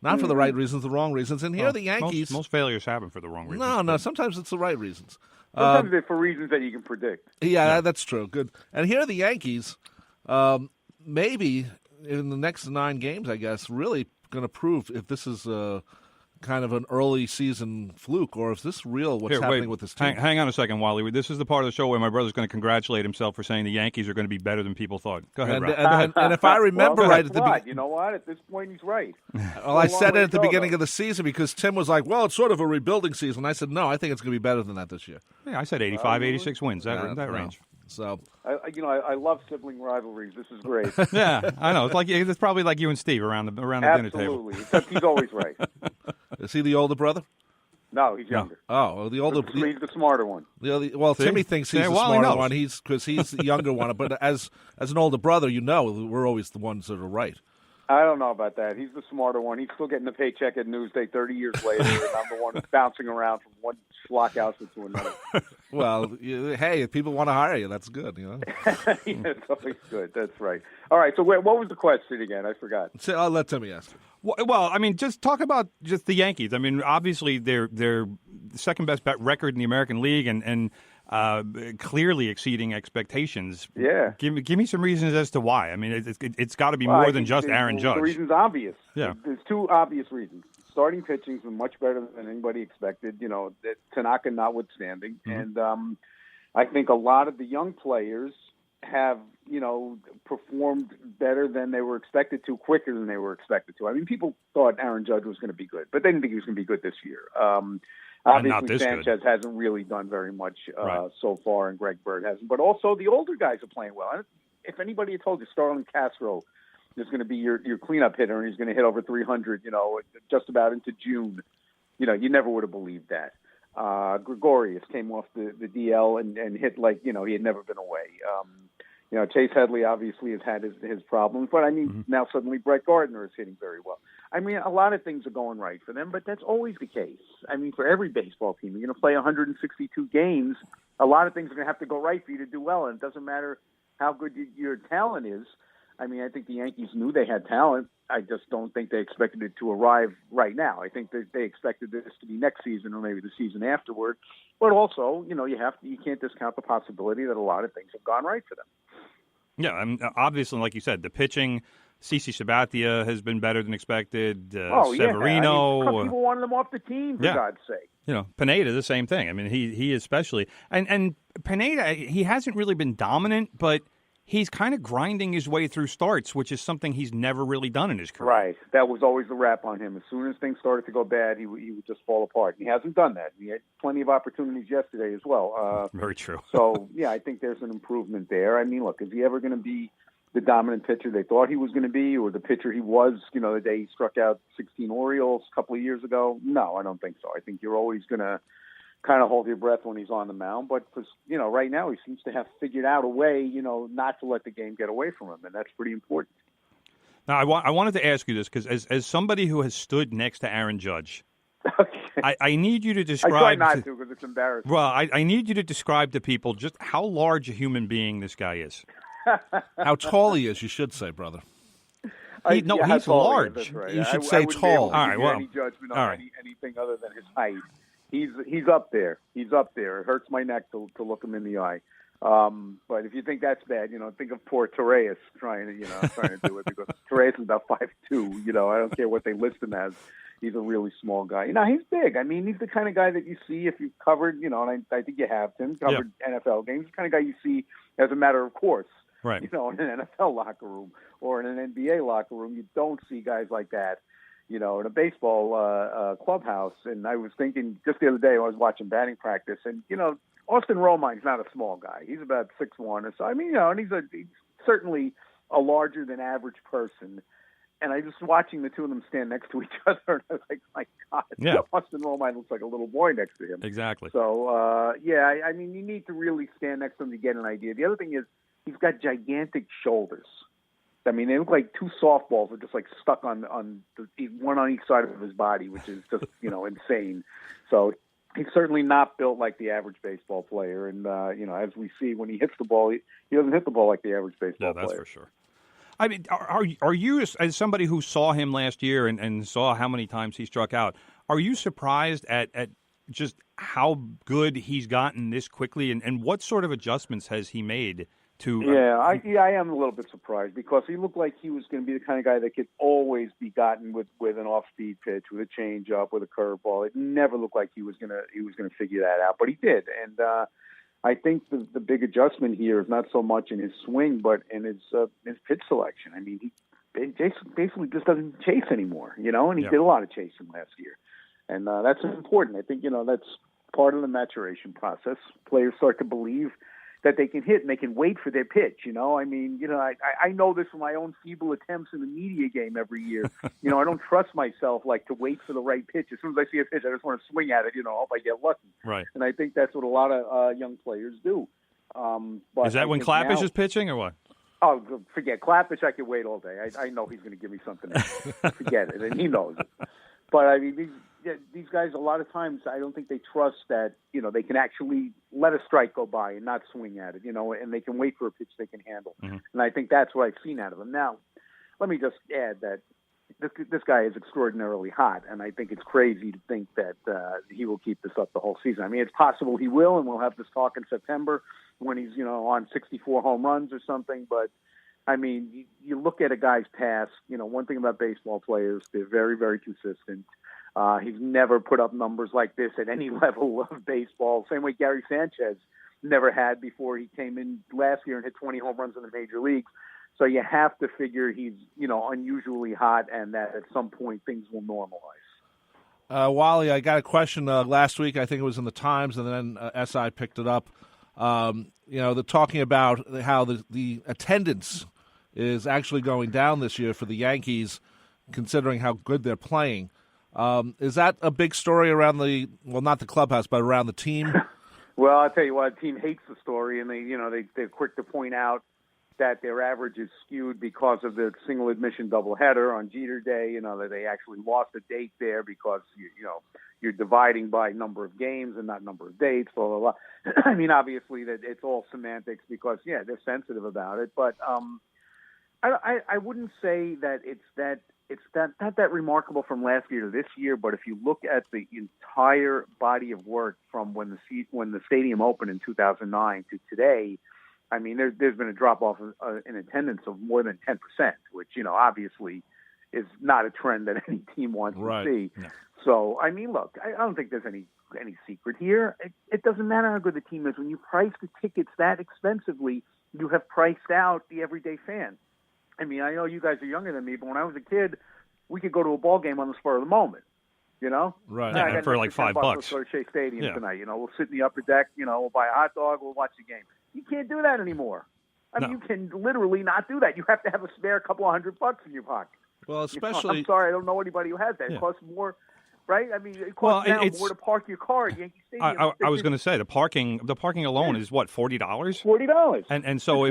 Not for the right reasons, the wrong reasons. And here the Yankees... Most failures happen for the wrong reasons. No, sometimes it's the right reasons. Sometimes they're for reasons that you can predict. Yeah, that's true. Good. And here are the Yankees, maybe in the next 9 games, I guess, really going to prove if this is kind of an early season fluke or if this is real, what's happening with this team. Hang on a second, Wally. This is the part of the show where my brother's going to congratulate himself for saying the Yankees are going to be better than people thought. Go ahead, Rob. And if I remember right at the beginning... You know what? At this point, he's right. Well, I said it at the beginning of the season because Tim was like, well, it's sort of a rebuilding season. I said, no, I think it's going to be better than that this year. Yeah, I said 85, 86 wins, that range. So, I love sibling rivalries. This is great. Yeah, I know. It's probably like you and Steve around the dinner table. Absolutely, except he's always right. Is he the older brother? No, he's younger. Oh, well, the older. He's the smarter one. Timmy thinks he's the smarter one. Because he's the younger one. But as an older brother, we're always the ones that are right. I don't know about that. He's the smarter one. He's still getting the paycheck at Newsday 30 years later, and I'm the one who's bouncing around from one schlock outfit to another. Well, hey, if people want to hire you, that's good. Yeah, it's always good. That's right. All right, so what was the question again? I forgot. So I'll let Timmy ask. Well, I mean, just talk about just the Yankees. I mean, obviously they're the second best record in the American League and clearly exceeding expectations. Yeah. Give me some reasons as to why. I mean, it's got to be more than just Aaron Judge. The reason's obvious. Yeah. There's 2 obvious reasons. Starting pitching's been much better than anybody expected, Tanaka notwithstanding. Mm-hmm. And I think a lot of the young players have, performed better than they were expected to, quicker than they were expected to. I mean, people thought Aaron Judge was going to be good, but they didn't think he was going to be good this year. Obviously, Sanchez hasn't really done very much so far, and Greg Bird hasn't. But also, the older guys are playing well. If anybody had told you Starlin Castro is going to be your cleanup hitter and he's going to hit over 300, just about into June, you never would have believed that. Gregorius came off the DL and hit like, he had never been away. Chase Headley obviously has had his problems, but I mean, now suddenly Brett Gardner is hitting very well. I mean, a lot of things are going right for them, but that's always the case. I mean, for every baseball team, you're going to play 162 games. A lot of things are going to have to go right for you to do well, and it doesn't matter how good your talent is. I mean, I think the Yankees knew they had talent. I just don't think they expected it to arrive right now. I think that they expected this to be next season or maybe the season afterward. But also, you can't discount the possibility that a lot of things have gone right for them. Yeah, obviously, like you said, the pitching, CC Sabathia has been better than expected. Severino. Yeah. People wanted him off the team, for God's sake. Pineda, the same thing. I mean, he especially. And Pineda, he hasn't really been dominant, but he's kind of grinding his way through starts, which is something he's never really done in his career. Right. That was always the rap on him. As soon as things started to go bad, he would just fall apart. And he hasn't done that. He had plenty of opportunities yesterday as well. Very true. So, I think there's an improvement there. I mean, look, is he ever going to be the dominant pitcher they thought he was going to be, or the pitcher he was, the day he struck out 16 Orioles a couple of years ago? No, I don't think so. I think you're always going to kind of hold your breath when he's on the mound. But, right now he seems to have figured out a way, not to let the game get away from him, and that's pretty important. Now, I wanted to ask you this because as somebody who has stood next to Aaron Judge, okay. I need you to describe... I try not to because it's embarrassing. Well, I need you to describe to people just how large a human being this guy is. How tall he is, you should say, brother. He's large. That's right. You should say tall. All right, any judgment on anything other than his height. He's up there. He's up there. It hurts my neck to look him in the eye. But if you think that's bad, think of poor Torres trying to do it because Torres is about 5'2". I don't care what they list him as. He's a really small guy. He's big. I mean, he's the kind of guy that you see if you've covered, and I think you have, Tim, covered NFL games. The kind of guy you see as a matter of course. Right. In an NFL locker room or in an NBA locker room, you don't see guys like that, in a baseball clubhouse. And I was thinking just the other day, I was watching batting practice, and, Austin Romine's not a small guy. He's about 6'1" or so. I mean, and he's certainly a larger than average person. And I just watching the two of them stand next to each other, and I was like, my God, Austin Romine looks like a little boy next to him. Exactly. So, I mean, you need to really stand next to him to get an idea. The other thing is, he's got gigantic shoulders. I mean, they look like two softballs are just like stuck on one on each side of his body, which is just, insane. So he's certainly not built like the average baseball player. And, as we see when he hits the ball, he doesn't hit the ball like the average baseball player. That's for sure. I mean, are you, as somebody who saw him last year and saw how many times he struck out, are you surprised at just how good he's gotten this quickly, and what sort of adjustments has he made to? I am a little bit surprised because he looked like he was going to be the kind of guy that could always be gotten with an off-speed pitch, with a changeup, with a curveball. It never looked like he was going to figure that out, but he did, and I think the big adjustment here is not so much in his swing, but in his pitch selection. I mean, he basically just doesn't chase anymore, and he did a lot of chasing last year. And that's important. I think, that's part of the maturation process. Players start to believe that they can hit and they can wait for their pitch, I mean, I know this from my own feeble attempts in the media game every year. I don't trust myself, to wait for the right pitch. As soon as I see a pitch, I just want to swing at it, hope I get lucky. Right. And I think that's what a lot of young players do. But is that when Klapisch is pitching or what? Oh, forget Klapisch. I could wait all day. I know he's going to give me something else. Forget it, and he knows it. But I mean, these guys, a lot of times, I don't think they trust that they can actually let a strike go by and not swing at it, and they can wait for a pitch they can handle. Mm-hmm. And I think that's what I've seen out of him. Now, let me just add that this guy is extraordinarily hot, and I think it's crazy to think that he will keep this up the whole season. I mean, it's possible he will, and we'll have this talk in September when he's on 64 home runs or something, but I mean, you look at a guy's past, one thing about baseball players, they're very, very consistent. He's never put up numbers like this at any level of baseball. Same way Gary Sanchez never had before he came in last year and hit 20 home runs in the major leagues. So you have to figure he's, unusually hot and that at some point things will normalize. Wally, I got a question last week. I think it was in the Times, and then SI picked it up. They're talking about how the attendance is actually going down this year for the Yankees, considering how good they're playing. Is that a big story around not the clubhouse, but around the team? Well, I'll tell you what, the team hates the story, and they're quick to point out that their average is skewed because of the single admission doubleheader on Jeter Day. That they actually lost a date there because you're dividing by number of games and not number of dates. Blah blah blah. I mean, obviously that it's all semantics because they're sensitive about it, but I wouldn't say that it's not that remarkable from last year to this year. But if you look at the entire body of work from when the stadium opened in 2009 to today, I mean, there's been a drop off in attendance of more than 10%, which obviously is not a trend that any team wants to see. No. So I mean, look, I don't think there's any secret here. It doesn't matter how good the team is. When you price the tickets that expensively, you have priced out the everyday fan. I mean, I know you guys are younger than me, but when I was a kid, we could go to a ball game on the spur of the moment, Right. Yeah, for like $5. Let's go to Shea Stadium tonight. We'll sit in the upper deck, we'll buy a hot dog, we'll watch the game. You can't do that anymore. I mean, you can literally not do that. You have to have a spare couple of $100 in your pocket. Well, especially... I'm sorry, I don't know anybody who has that. It costs more... Right? I mean, it costs more to park your car at Yankee Stadium. I was going to say the parking alone is what, $40? $40. And so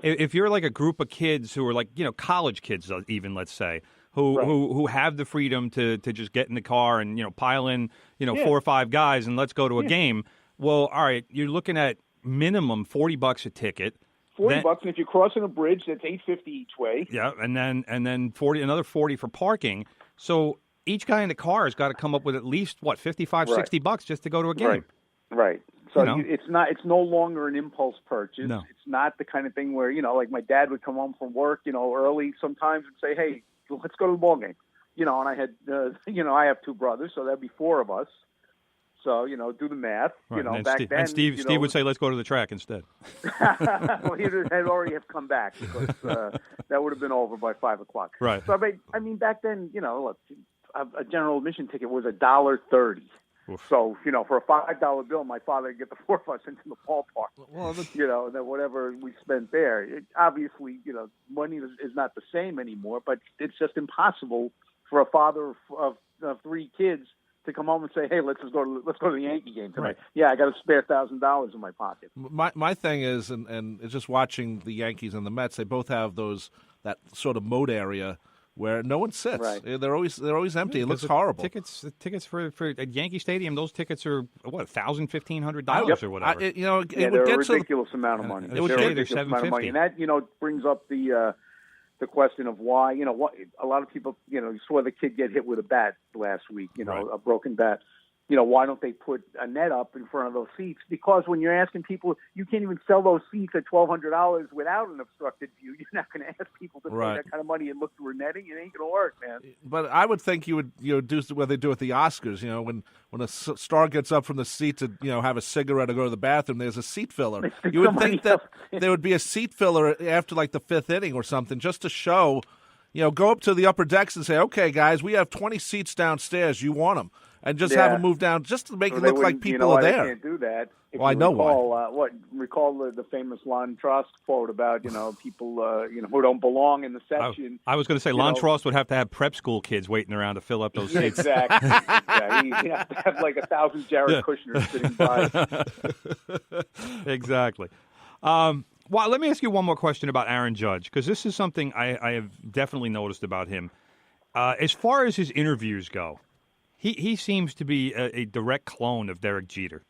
if you're like a group of kids who are like college kids even, let's say, who have the freedom to just get in the car and pile in 4 or 5 guys and let's go to a game. Well, all right, you're looking at minimum $40 a ticket. $40, and if you're crossing a bridge, that's $8.50 each way. Yeah, and then another $40 for parking. So each guy in the car has got to come up with at least $55, $60 just to go to a game. Right. So it's no longer an impulse purchase. No. It's not the kind of thing where like my dad would come home from work early sometimes and say, hey, let's go to the ball game. And I had I have 2 brothers, so that'd be 4 of us. So do the math. Right. Back then, Steve would say, let's go to the track instead. Well, he had already have come back because that would have been over by 5 o'clock. Right. So I mean, back then, look, a general admission ticket was $1.30. Oof. So, for a $5 bill, my father would get the 4 of us into the ballpark. Well, then whatever we spent there. Obviously, money is not the same anymore, but it's just impossible for a father of 3 kids to come home and say, hey, let's go to the Yankee game tonight. Right. Yeah, I got a spare $1,000 in my pocket. My thing is, and it's just watching the Yankees and the Mets, they both have that sort of moat area where no one sits. Right. They're always empty. It looks horrible. Tickets for at Yankee Stadium, those tickets are what, $1,000, $1,500 or whatever. They're a ridiculous amount of money. It would get ridiculous amount of money, and that brings up the the question of why, what a lot of people, you saw the kid get hit with a bat last week, right. A broken bat. Why don't they put a net up in front of those seats? Because when you're asking people, you can't even sell those seats at $1,200 without an obstructed view. You're not going to ask people to pay that kind of money and look through a netting. It ain't going to work, man. But I would think you would do what they do at the Oscars. When a star gets up from the seat to have a cigarette or go to the bathroom, there's a seat filler. You would think that there would be a seat filler after like the fifth inning or something, just to show. Go up to the upper decks and say, okay, guys, we have 20 seats downstairs. You want them. And just have them move down, just to make it look like people are there. They can't do that. Well, I know why. Recall the famous Lon Trost quote about people who don't belong in the section. I was going to say Lon Trost would have to have prep school kids waiting around to fill up those seats. Exactly. He'd have to have like 1,000 Jared Kushners sitting by. Exactly. Well, let me ask you one more question about Aaron Judge, because this is something I have definitely noticed about him. As far as his interviews go, he seems to be a direct clone of Derek Jeter.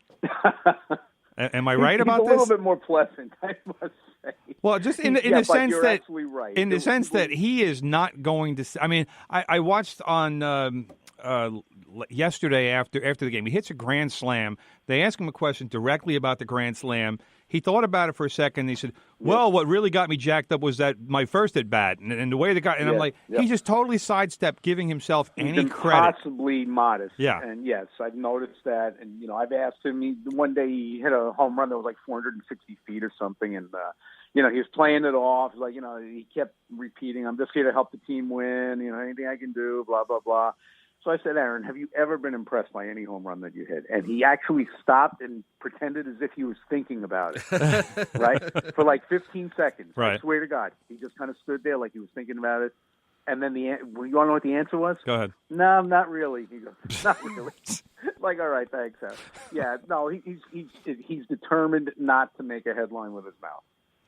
Am I right about this? He's a little bit more pleasant, I must say. Well, just in the sense that right. in the sense that he is not going to. I mean, I watched on yesterday after the game. He hits a grand slam. They ask him a question directly about the grand slam. He thought about it for a second. And he said, "Well, what really got me jacked up was that my first at bat and the way the guy." And I'm like, he just totally sidestepped giving himself any credit. Possibly modest. Yeah. And yes, I've noticed that. And I've asked him. One day he hit a home run that was like 460 feet or something, and he was playing it off. Like he kept repeating, "I'm just here to help the team win. Anything I can do." Blah blah blah. So I said, "Aaron, have you ever been impressed by any home run that you hit?" And he actually stopped and pretended as if he was thinking about it, right? For like 15 seconds. Right. I swear to God. He just kind of stood there like he was thinking about it. And then you want to know what the answer was? Go ahead. No, not really. He goes, not really. Like, all right, thanks, Aaron. Yeah, no, he's determined not to make a headline with his mouth.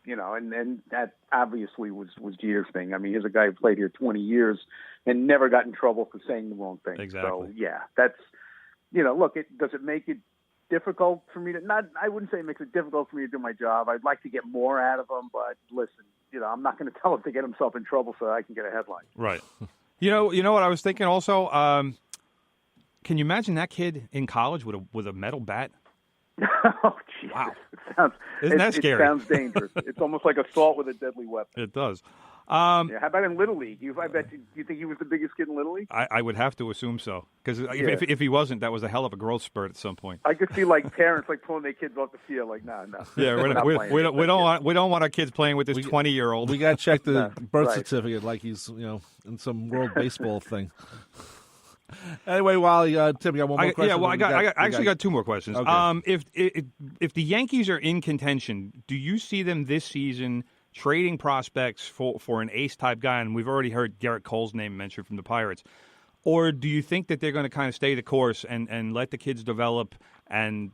And that obviously was Jeter's thing. I mean, here's a guy who played here 20 years and never got in trouble for saying the wrong thing. Exactly. So, yeah, that's, look, does it make it difficult for me to, I wouldn't say it makes it difficult for me to do my job. I'd like to get more out of him, but listen, I'm not going to tell him to get himself in trouble so I can get a headline. Right. You know what I was thinking also? Can you imagine that kid in college with a metal bat? Oh, geez. Wow. Isn't that scary? It sounds dangerous. It's almost like assault with a deadly weapon. It does. How about in Little League? Do you think he was the biggest kid in Little League? I would have to assume so. Because if he wasn't, that was a hell of a growth spurt at some point. I could see parents pulling their kids off the field no. Yeah, we don't want our kids playing with this 20-year-old. We got to check the birth certificate like he's in some World Baseball thing. Anyway, Wally, Tim, you got one more question? Yeah, well, I actually got two more questions. Okay. If the Yankees are in contention, do you see them this season trading prospects for an ace-type guy? And we've already heard Garrett Cole's name mentioned from the Pirates. Or do you think that they're going to kind of stay the course and let the kids develop and,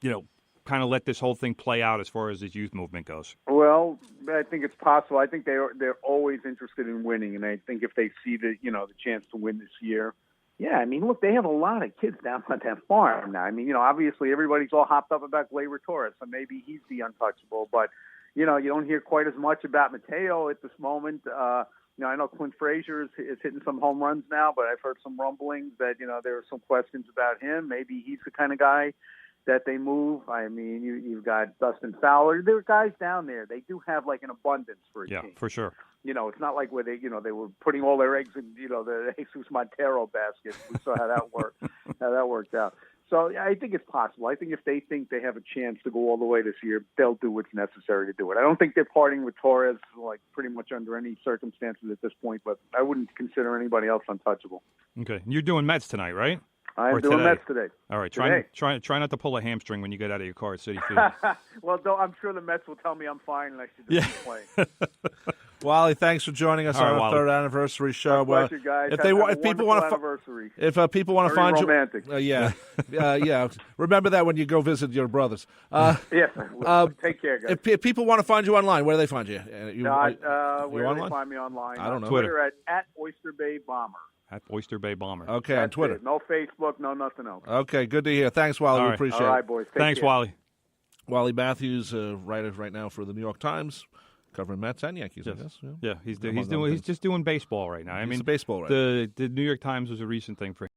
kind of let this whole thing play out as far as this youth movement goes? Well, I think it's possible. I think they're always interested in winning, and I think if they see the chance to win this year. Yeah, I mean, look, they have a lot of kids down at that farm now. I mean, obviously everybody's all hopped up about Gleyber Torres, so maybe he's the untouchable. But, you don't hear quite as much about Mateo at this moment. I know Clint Frazier is hitting some home runs now, but I've heard some rumblings that, there are some questions about him. Maybe he's the kind of guy that they move. I mean, you've got Dustin Fowler. There are guys down there. They do have an abundance for a team. Yeah, for sure. It's not like where they were putting all their eggs in, the Jesus Montero basket. We saw how that worked out. So I think it's possible. I think if they think they have a chance to go all the way this year, they'll do what's necessary to do it. I don't think they're parting with Torres pretty much under any circumstances at this point, but I wouldn't consider anybody else untouchable. Okay. You're doing Mets tonight, right? I'm doing Mets today. All right. Try not to pull a hamstring when you get out of your car at Citi Field. Well, I'm sure the Mets will tell me I'm fine and I should just keep playing. Wally, thanks for joining us on our third anniversary show. Pleasure, guys. If people want to find romantic. you, remember that when you go visit your brothers. Yes. Take care, guys. If people want to find you online, where do they find you? Where do they find me online? I don't know. Twitter at Oyster Bay Bomber. At Oyster Bay Bomber. Okay, That's on Twitter. It. No Facebook, no nothing else. Okay, good to hear. Thanks, Wally. We appreciate it. All right, boys. Thanks, care. Wally. Wally Matthews, writer right now for the New York Times. covering Mets and Yankees, yes. I guess. Yeah, he's just doing baseball right now. I mean, baseball right the New York Times was a recent thing for him.